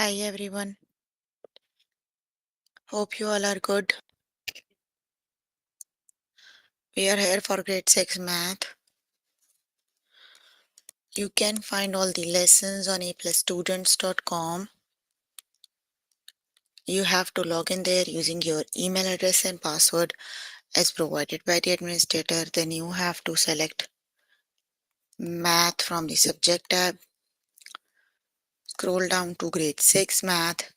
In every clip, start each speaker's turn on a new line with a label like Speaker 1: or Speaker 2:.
Speaker 1: Hi everyone. Hope you all are good. We are here for grade 6 math. You can find all the lessons on aplusstudents.com. You have to log in there using your email address and password as provided by the administrator. Then you have to select math from the subject tab. Scroll down to grade 6 math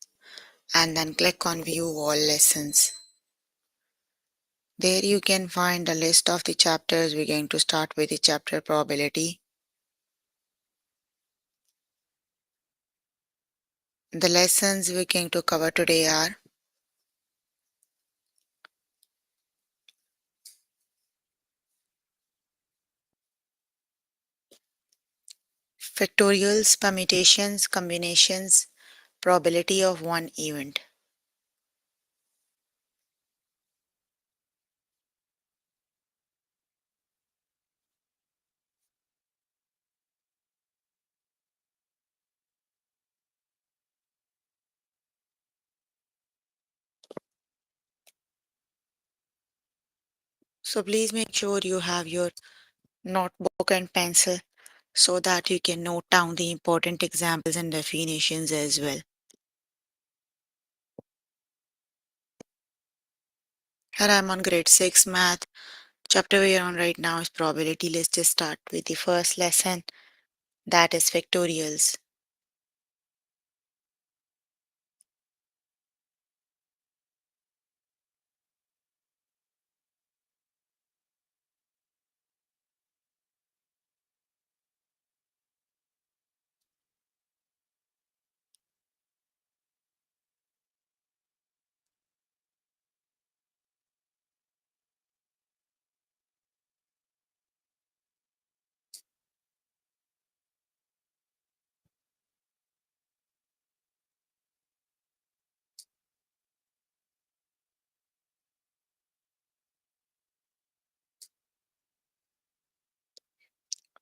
Speaker 1: and then click on view all lessons. There you can find a list of the chapters. We're going to start with the chapter probability. The lessons we're going to cover today are factorials, permutations, combinations, probability of one event. So please make sure you have your notebook and pencil so that you can note down the important examples and definitions as well. Here I'm on grade 6 math. Chapter we are on right now is probability. Let's just start with the first lesson, that is factorials.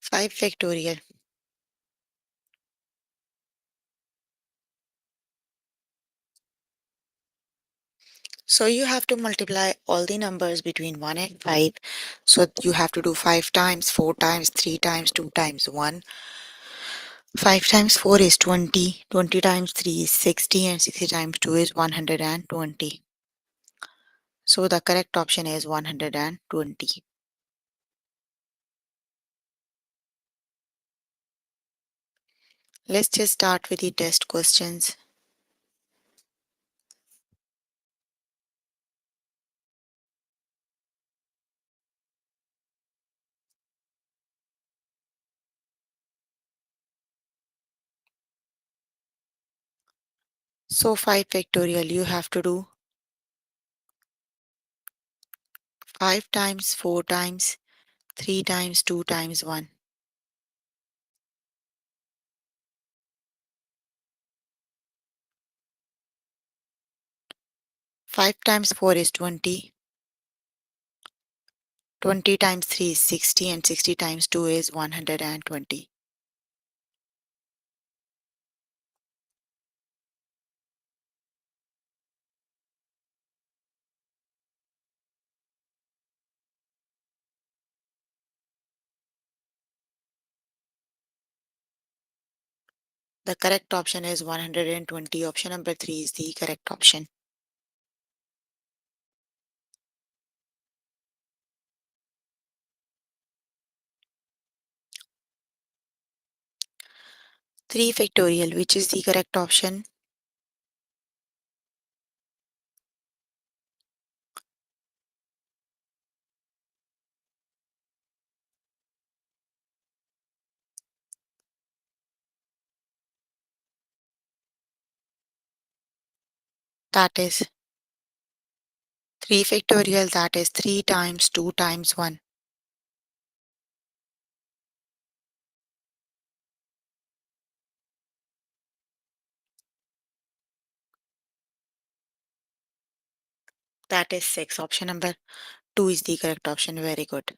Speaker 1: Five factorial. So you have to multiply all the numbers between 1 and 5. So you have to do 5 times, 4 times, 3 times, 2 times 1. 5 times 4 is 20, 20 times 3 is 60, and 60 times 2 is 120. So the correct option is 120. Let's just start with the test questions. So 5 factorial, you have to do 5 times 4 times 3 times 2 times 1. 5 times 4 is 20. 20 times 3 is 60, and 60 times 2 is 120. The correct option is 120. Option number 3 is the correct option. Three factorial, which is the correct option? That is 3 factorial, that is 3 times 2 times 1. That is 6. Option number 2 is the correct option. Very good.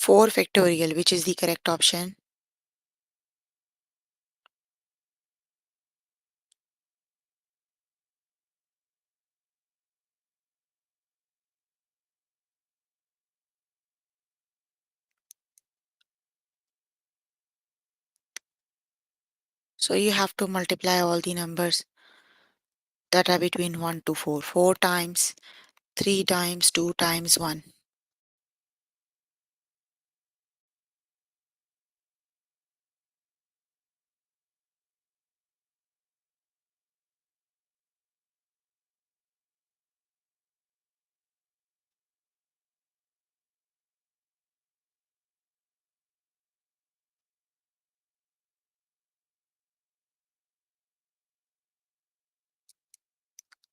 Speaker 1: 4 factorial, which is the correct option? So you have to multiply all the numbers that are between 1 to 4. 4 times, 3 times, 2 times 1.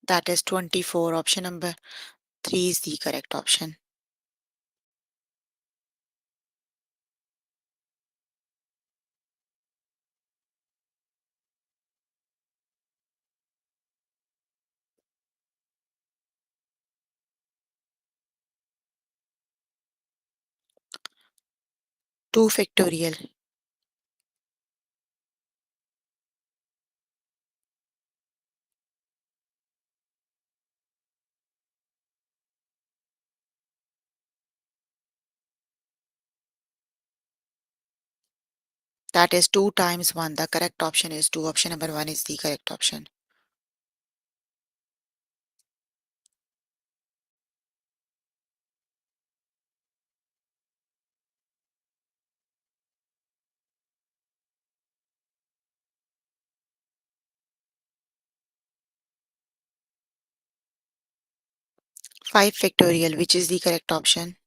Speaker 1: That is 24. Option number 3 is the correct option. Two factorial. That is 2 times 1. The correct option is 2. Option number 1 is the correct option. 5 factorial, which is the correct option?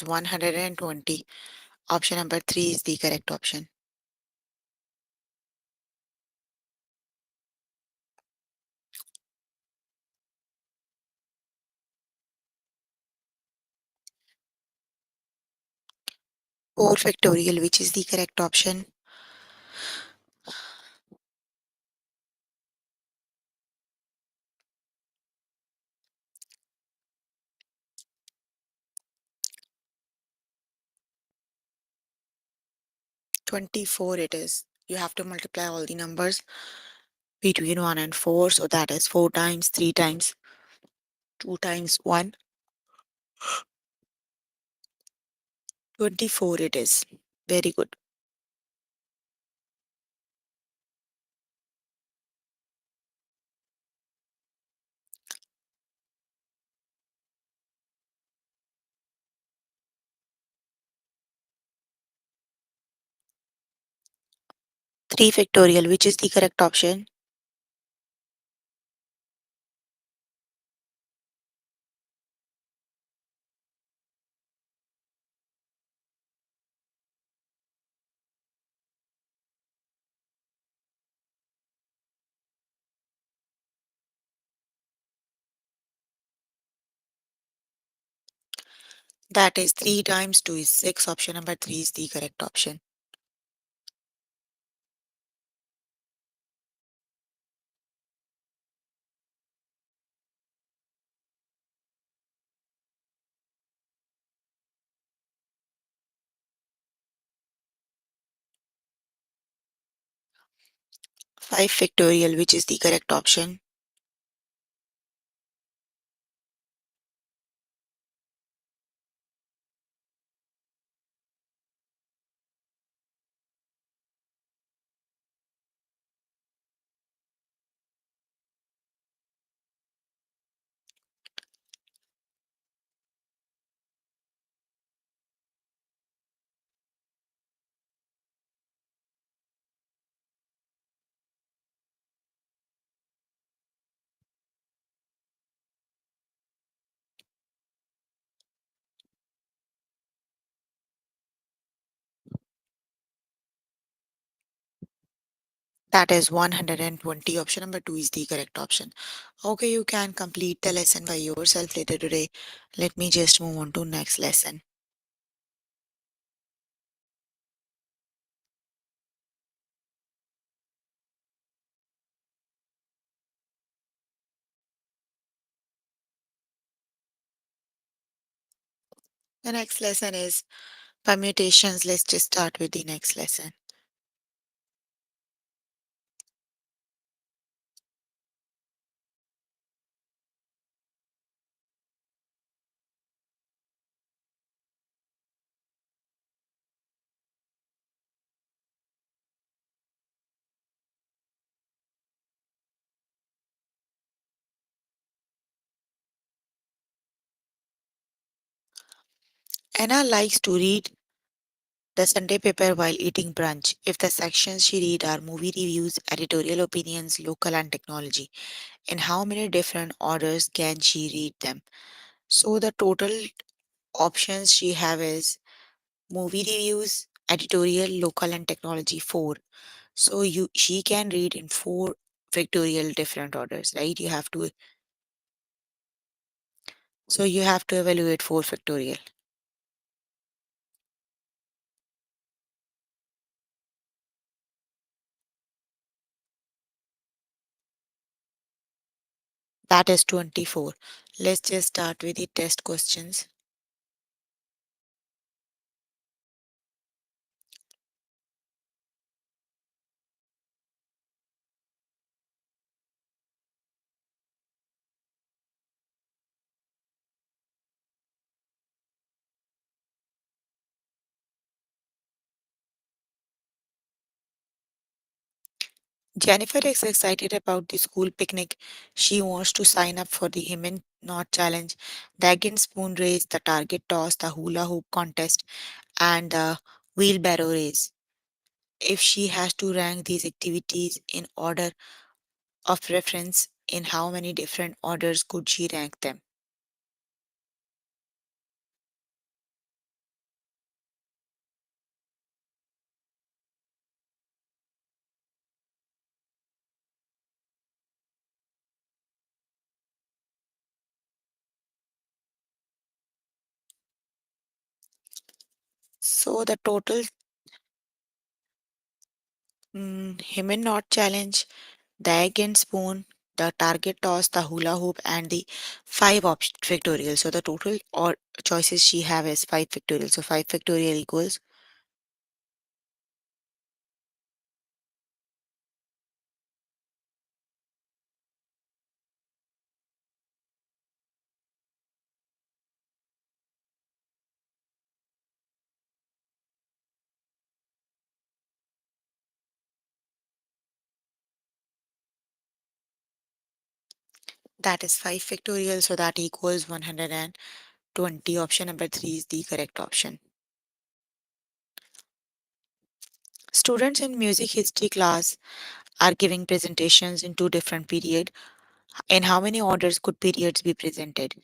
Speaker 1: 120. Option number 3 is the correct option. 4 factorial, which is the correct option? 24 it is. You have to multiply all the numbers between 1 and 4. So that is 4 times, 3 times, 2 times 1. 24 it is. Very good. 3 factorial, which is the correct option? 3 times 2 is 6. Option number 3 is the correct option. 5 factorial, which is the correct option? 120. Option number 2 is the correct option. Okay, you can complete the lesson by yourself later today. Let me just move on to next lesson. The next lesson is permutations. Let's just start with the next lesson. Anna likes to read the Sunday paper while eating brunch. If the sections she read are movie reviews, editorial opinions, local and technology, in how many different orders can she read them? So the total options she have is movie reviews, editorial, local and technology, four. So you she can read in four factorial different orders, right? You have to evaluate four factorial. That is 24. Let's just start with the test questions. Jennifer is excited about the school picnic. She wants to sign up for the him and knot challenge, the egg and spoon race, the target toss, the hula hoop contest, and the wheelbarrow race. If she has to rank these activities in order of preference, in how many different orders could she rank them? So the total him and knot challenge, the egg and spoon, the target toss, the hula hoop, and the five factorial. So the total or choices she have is five factorial. So five factorial equals. That is 5 factorial, so that equals 120. Option number 3 is the correct option. Students in music history class are giving presentations in two different periods. In how many orders could periods be presented?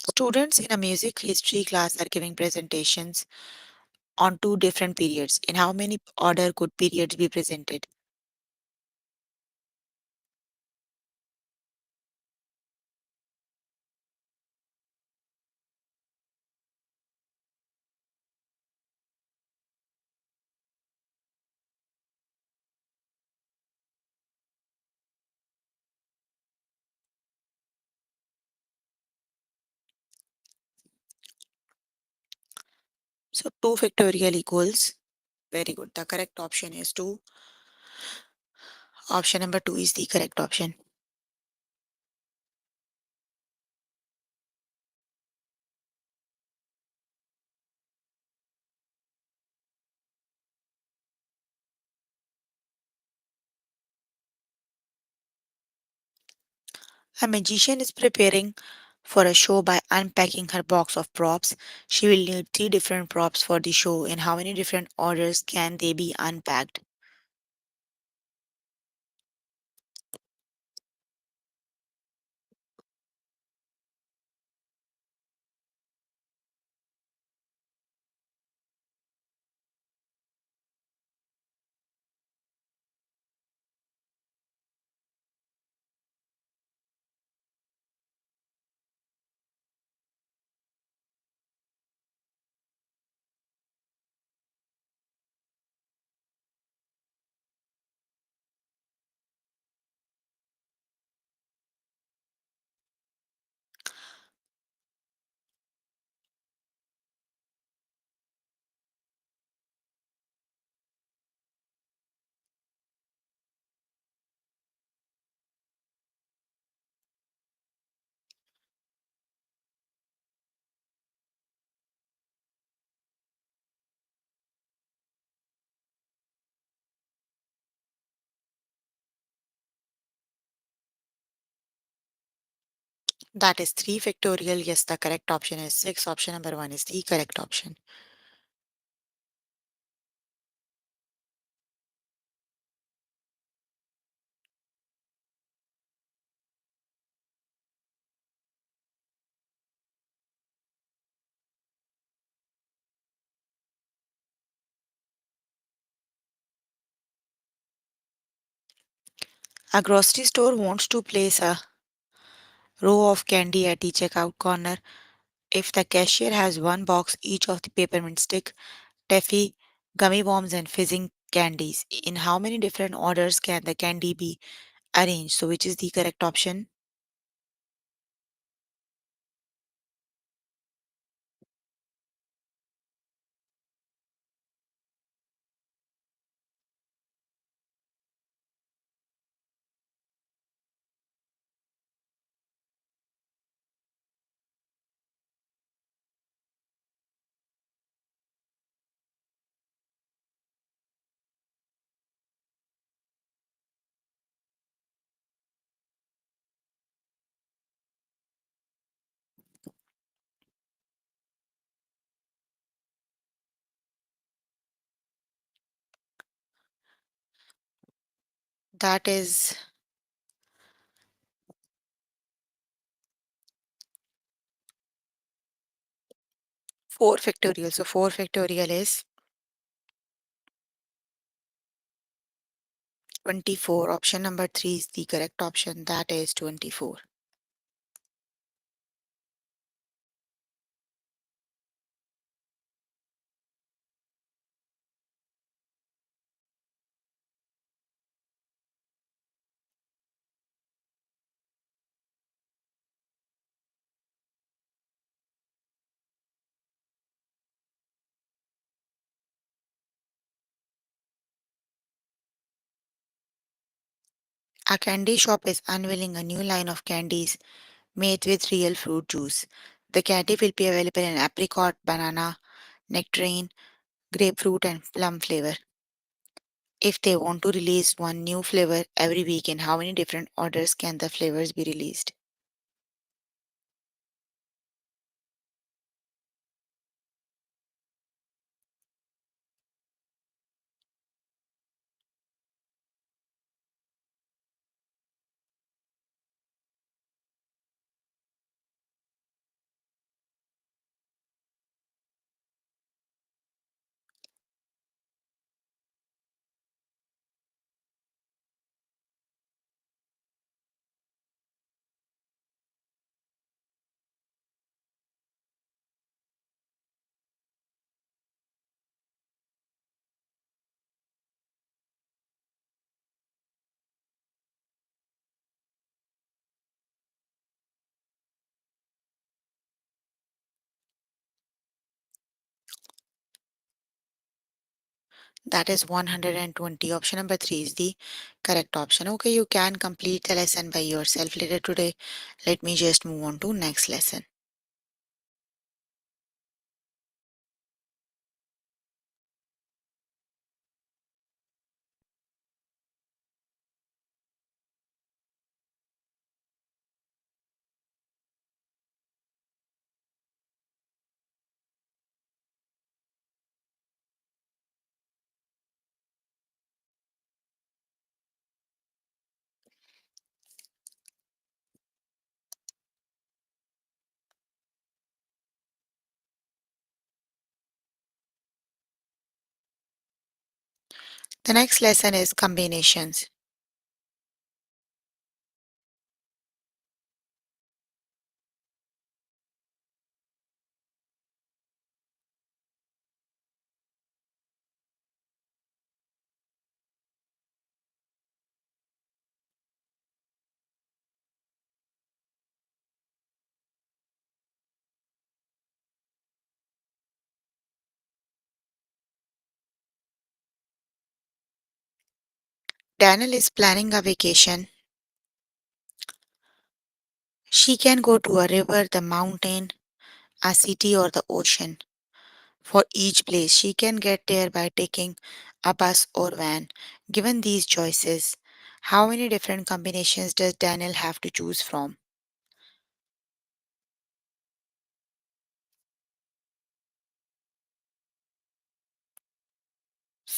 Speaker 1: Students in a music history class are giving presentations on two different periods. In how many order could periods be presented? So 2 factorial equals. Very good. The correct option is 2. Option number 2 is the correct option. A magician is preparing for a show by unpacking her box of props. She will need three different props for the show. In how many different orders can they be unpacked? That is 3 factorial. Yes, the correct option is 6. Option number 1 is the correct option. A grocery store wants to place a row of candy at the checkout corner. If the cashier has one box each of the peppermint stick, taffy, gummy worms, and fizzing candies, in how many different orders can the candy be arranged? So, which is the correct option? That is 4 factorial. So, 4 factorial is 24. Option number 3 is the correct option. That is 24. A candy shop is unveiling a new line of candies made with real fruit juice. The candy will be available in apricot, banana, nectarine, grapefruit, and plum flavor. If they want to release one new flavor every week, in how many different orders can the flavors be released? That is 120. Option number 3 is the correct option. Okay, you can complete the lesson by yourself later today. Let me just move on to next lesson. The next lesson is combinations. Daniel is planning a vacation. She can go to a river, the mountain, a city, or the ocean. For each place, she can get there by taking a bus or van. Given these choices, how many different combinations does Daniel have to choose from?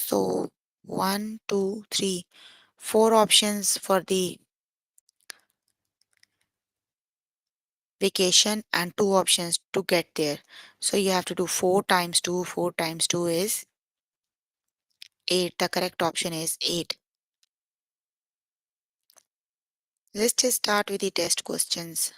Speaker 1: So one, two, three, four options for the vacation and two options to get there. So you have to do 4 times 2. 4 times 2 is 8. The correct option is 8. Let's just start with the test questions.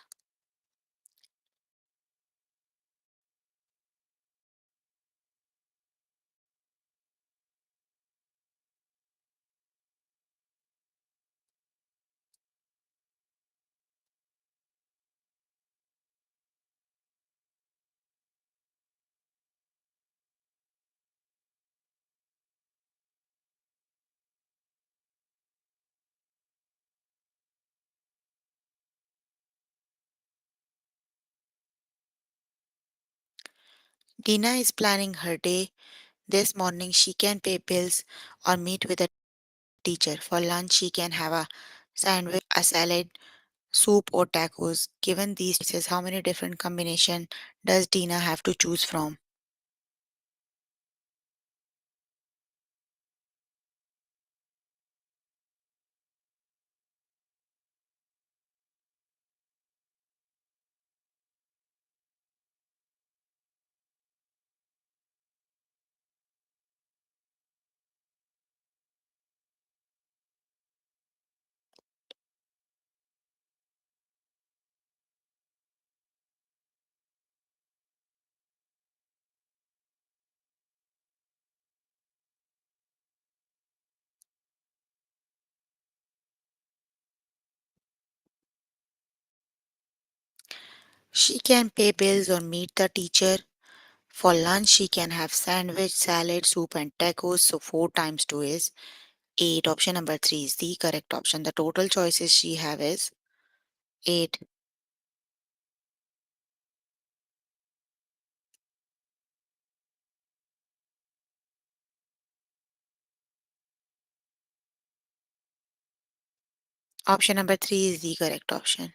Speaker 1: Dina is planning her day. This morning she can pay bills or meet with a teacher. For lunch she can have a sandwich, a salad, soup or tacos. Given these choices, how many different combination does Dina have to choose from? She can pay bills or meet the teacher. For lunch she can have sandwich, salad, soup and tacos. So 4 times 2 is 8. Option number 3 is the correct option. The total choices she have is 8. Option number 3 is the correct option.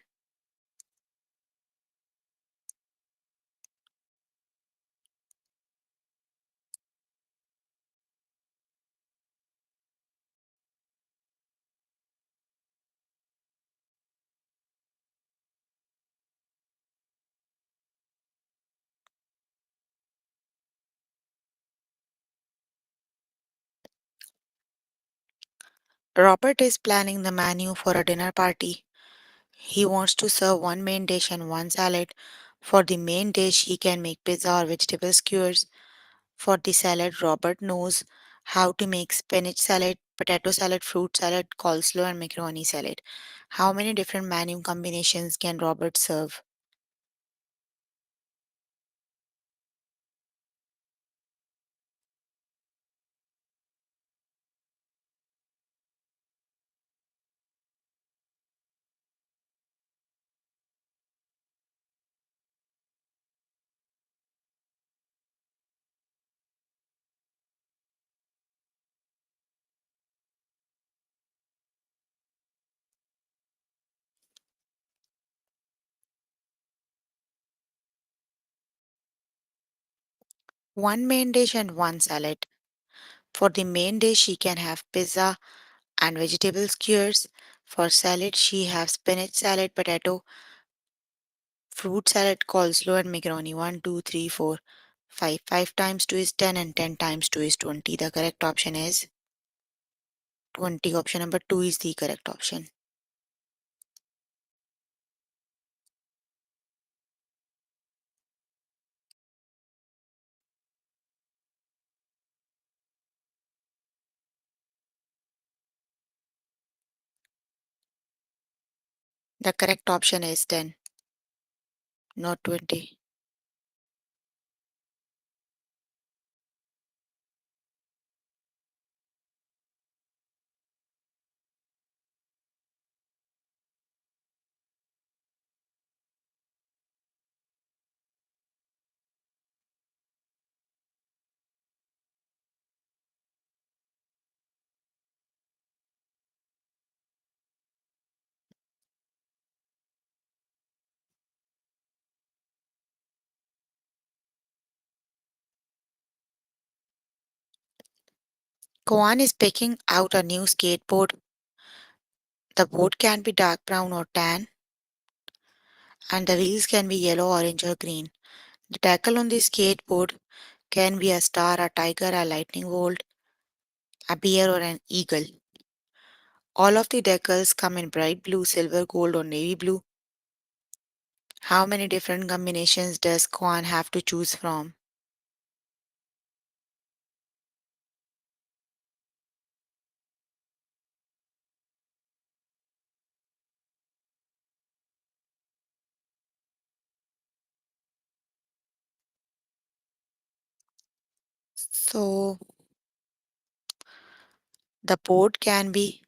Speaker 1: Robert is planning the menu for a dinner party. He wants to serve one main dish and one salad. For the main dish, he can make pizza or vegetable skewers. For the salad, Robert knows how to make spinach salad, potato salad, fruit salad, coleslaw, and macaroni salad. How many different menu combinations can Robert serve? One main dish and one salad. For the main dish, he can have pizza and vegetable skewers. For salad, she have spinach salad, potato, fruit salad, coleslaw, and macaroni. One, 2, 3, 4, 5. 5 times 2 is 10 and 10 times 2 is 20. The correct option is 20. Option number 2 is the correct option. The correct option is 10, not 20. Kwan is picking out a new skateboard. The board can be dark brown or tan, and the wheels can be yellow, orange, or green. The tackle on the skateboard can be a star, a tiger, a lightning bolt, a bear, or an eagle. All of the decals come in bright blue, silver, gold, or navy blue. How many different combinations does Kwan have to choose from? So the board can be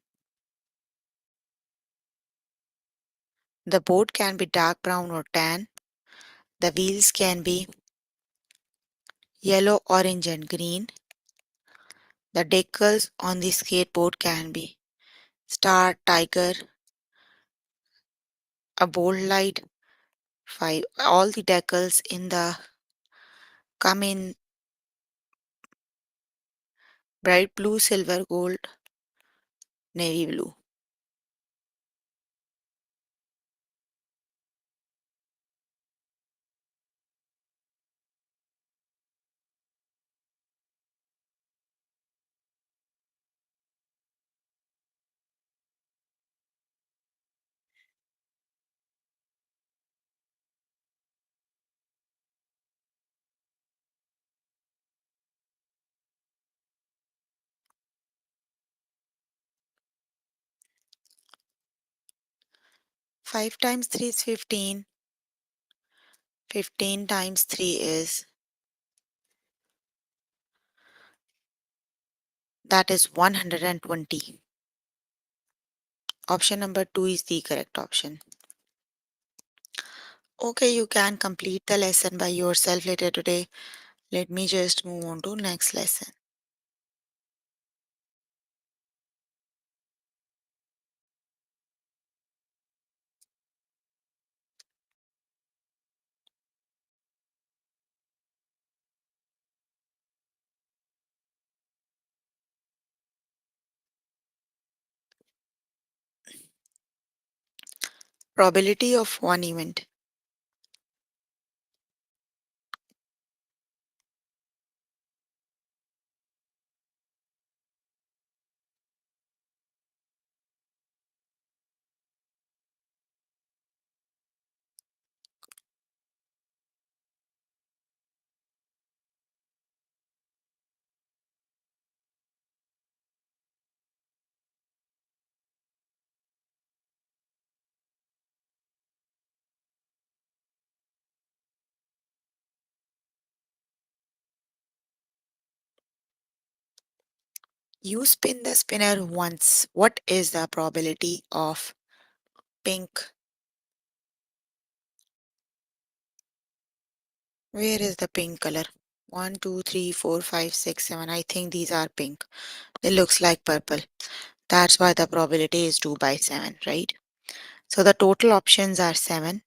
Speaker 1: the board can be dark brown or tan. The wheels can be yellow, orange, and green. The decals on the skateboard can be star, tiger, a bold light, five. All the decals in the come in bright blue, silver, gold, navy blue. 5 times 3 is 15. 15 times 3 is that is 120. Option number 2 is the correct option. Okay, you can complete the lesson by yourself later today. Let me just move on to next lesson. Probability of one event. You spin the spinner once. What is the probability of pink? Where is the pink color? One, 2, 3, 4, 5, 6, 7. I think these are pink. It looks like purple. That's why the probability is 2 by 7, right? So the total options are 7.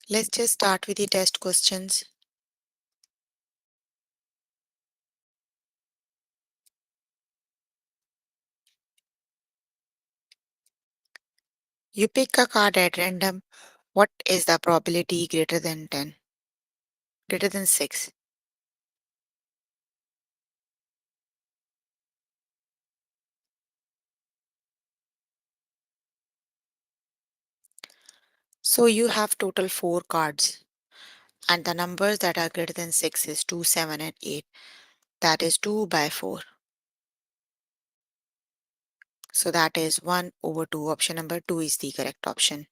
Speaker 1: Let's just start with the test questions. You pick a card at random. What is the probability greater than 10? Greater than 6? So you have total 4 cards. And the numbers that are greater than 6 is 2, 7, and 8. That is 2 by 4. So that is 1 over 2. Option number 2 is the correct option.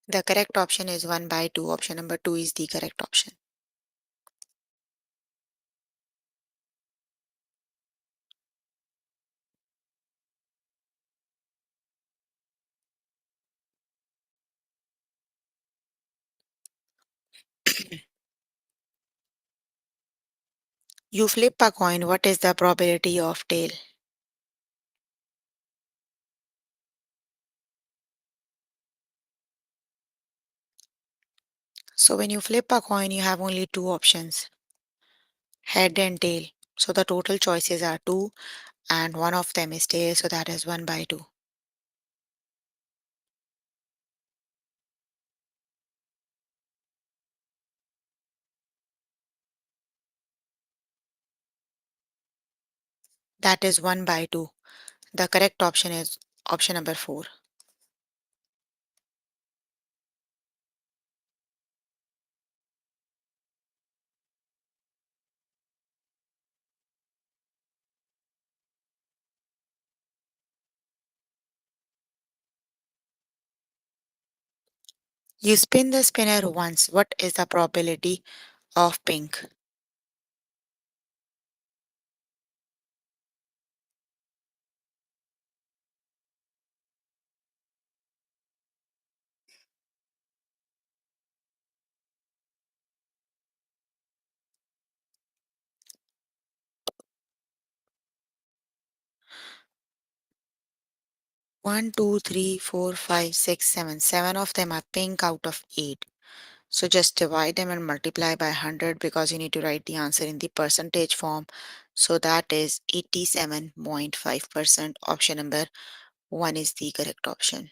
Speaker 1: The correct option is 1 by 2. Option number 2 is the correct option. You flip a coin, what is the probability of tail? So when you flip a coin, you have only two options, head and tail. So the total choices are two, and one of them is tail, so that is 1 by 2. That is 1 by 2. The correct option is option number 4. You spin the spinner once. What is the probability of pink? One, 2, 3, 4, 5, 6, 7. 7 of them are pink out of 8. So just divide them and multiply by 100 because you need to write the answer in the percentage form. So that is 87.5%. Option number 1 is the correct option.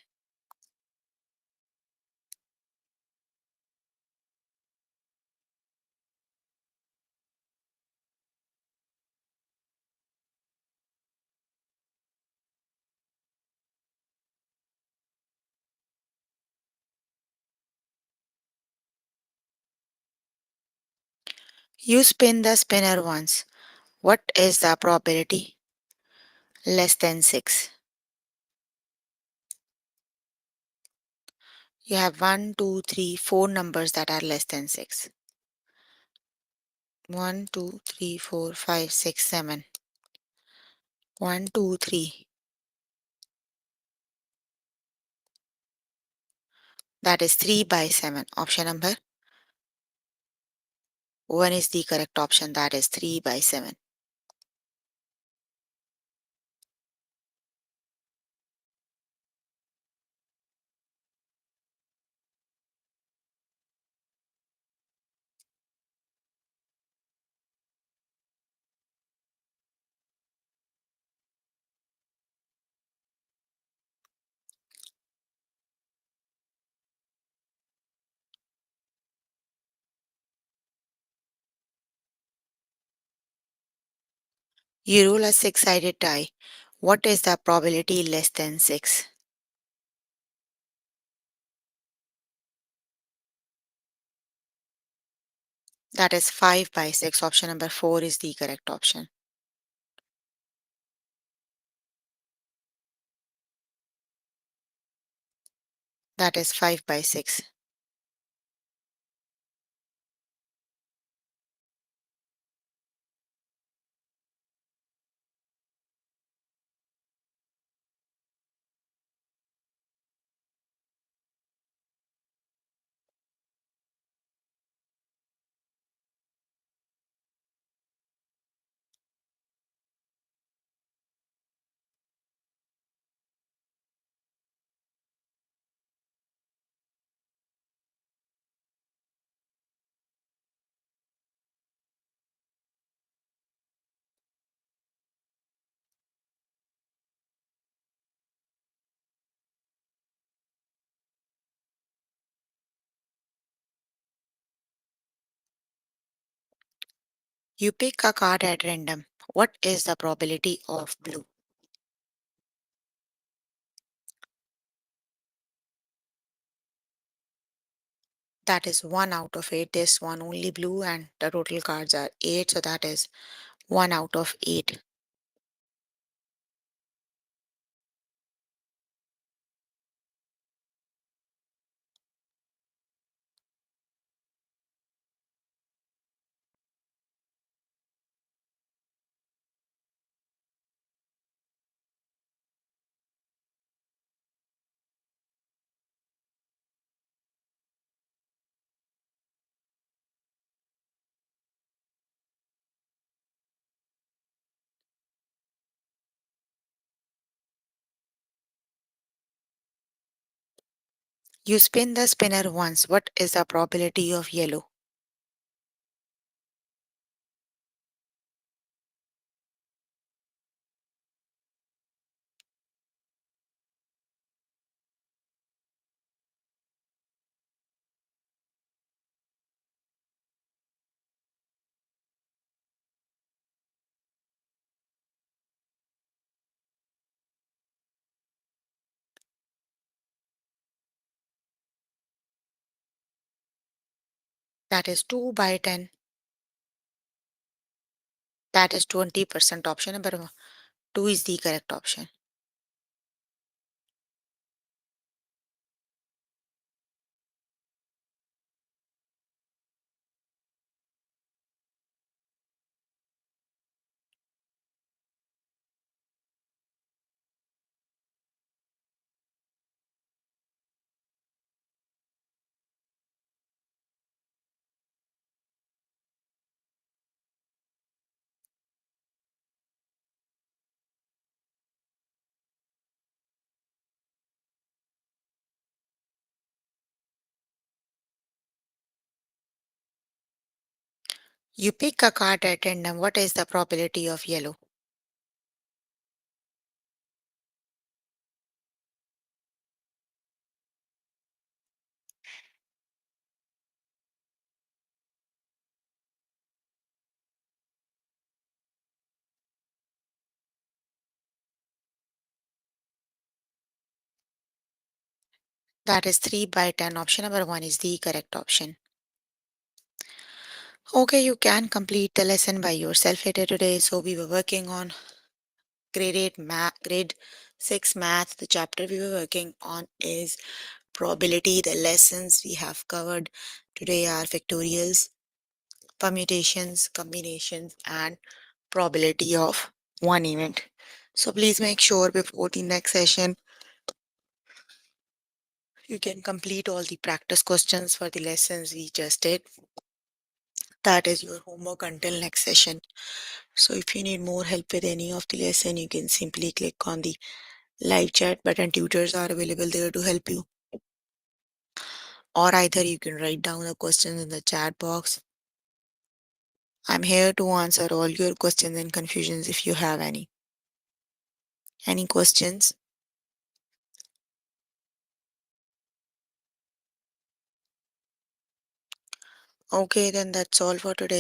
Speaker 1: You spin the spinner once. What is the probability? Less than 6. You have 1, 2, 3, 4 numbers that are less than 6. 1, 2, 3, 4, 5, 6, 7. 1, 2, 3. That is 3 by 7. Option number 1 is the correct option. That is 3 by 7. You roll a six-sided die. What is the probability less than 6? That is 5 by 6. Option number 4 is the correct option. That is 5 by 6. You pick a card at random. What is the probability of blue? That is 1 out of 8. This one only blue and the total cards are 8. So that is 1 out of 8. You spin the spinner once. What is the probability of yellow? That is 2 by 10. That is 20%. Option number 2 is the correct option. You pick a card at random. What is the probability of yellow? That is 3 by 10. Option number 1 is the correct option. Okay, you can complete the lesson by yourself later today. So we were working on grade 6 math. The chapter we were working on is probability. The lessons we have covered today are factorials, permutations, combinations, and probability of one event. So please make sure before the next session you can complete all the practice questions for the lessons we just did. That is your homework until next session. So if you need more help with any of the lesson, you can simply click on the live chat button. Tutors are available there to help you. Or either you can write down the questions in the chat box. I'm here to answer all your questions and confusions if you have any. Any questions? Okay, then that's all for today.